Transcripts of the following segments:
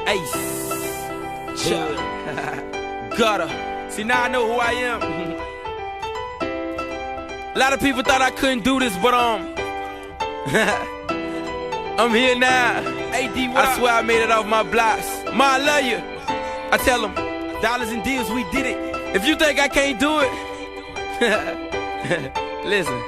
Ace. Chuck. Gutter. See, now I know who I am. A lot of people thought I couldn't do this, but I'm here now. AD, I swear I made it off my blocks. Ma, I love you. I tell them, dollars and deals, we did it. If you think I can't do it, listen.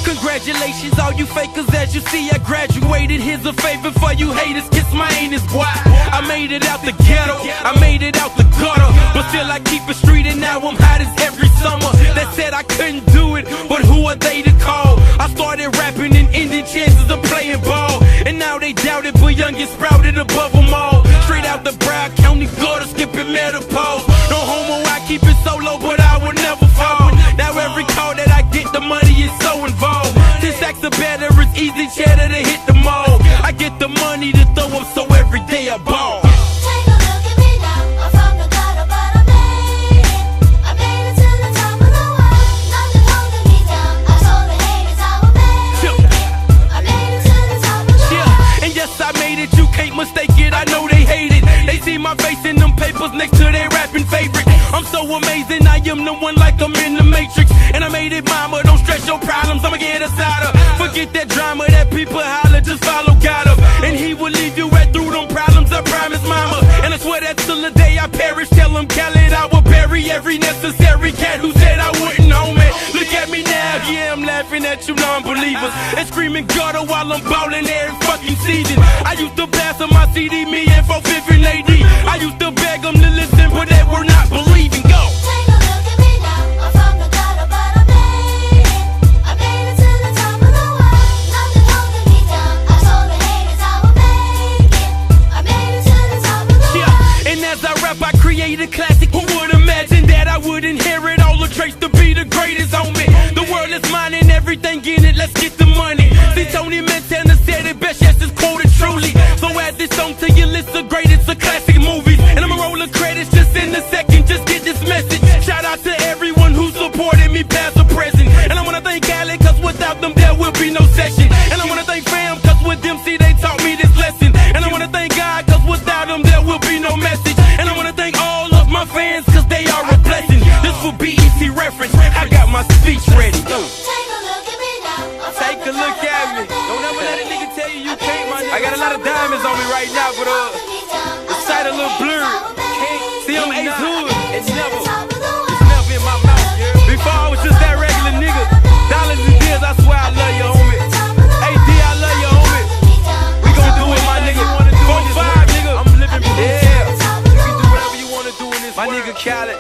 Congratulations, all you fakers, as you see, I graduated. Here's a favor for you haters, kiss my anus, boy. I made it out the ghetto, I made it out the gutter, but still I keep it street, and now I'm hot as every summer. They said I couldn't do it, but who are they to call? I started rapping and ending chances of playing ball, and now they doubt it, but young get sprouted above them all. Straight out the Broward County gutter, skipping menopause. No homo, I keep it solo, but I will never fall. Now every call that I get, the money is so involved. 10 stacks of better, it's easy cheddar to hit the mall. I get the money to throw up, so every day I ball. Take a look at me now, I'm from the gutter, but I made it. I made it to the top of the world, nothing holding me down. I told the haters I would make it. I made it to the top of the world. And yes, I made it, you can't mistake it, I know they hate it. They see my face in them papers next to their rapping favorite. I'm so amazing, I am the one like I'm in the Matrix. And I made it, mama, don't stress your problems, I'ma get us out of. Forget that drama, that people holler, just follow God up. And he will leave you right through them problems, I promise, mama. And I swear that till the day I perish, tell him Khaled I will bury every necessary cat who said I wouldn't, homie. Look at me now, yeah, I'm laughing at you non-believers, and screaming gutter while I'm ballin' every fucking season. I used to pass on my CD, me and 450 and AD. I used to beg them to listen, but they were not believing. Go! Take a look at me now, I'm from the gutter, but I made it. I made it to the top of the world, nothing holding me down. I told the haters I would make it. I made it to the top of the world. And as I rap, I create a classic. Who would imagine that I would inherit all the traits to be the greatest on me? The world is mine and everything in it, let's get the money. See, Tony Montana said it best, yes, it's quoted truly. So add this song to your list of greatest of classic movies, and I'ma roll the credits just in a second, just get this message. Shout out to everyone who supported me past or present. And I wanna thank Khaled, cause without them there will be no session. And I wanna thank fam, cause with them, see, they taught me this lesson. And I wanna thank God, cause without them there will be no message. And I wanna thank all of my fans, cause they are a blessing. This will be BET reference, I got my speech ready. Take a look at me now, I'm from Take a the look gutter, at me. but I Don't ever let a made nigga it. tell you you can't, my nigga. I got a lot of diamonds on me right now, but the sight a little blurred. Can't see I'm Ace Hood. It's never in my mouth. Before I was just that regular nigga. Dollars and deals, I swear I love you, homie. AD, I love you, homie. We gon' do it, my nigga. 4-5, nigga. I'm living, yeah. You can do whatever you wanna do in this world. My nigga Khaled.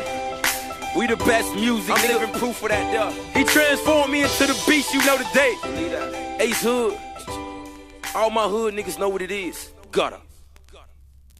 We the best music, I'm living proof of that, duh. He transformed me into the beast, you know the date. Ace Hood. All my hood niggas know what it is. Gutter.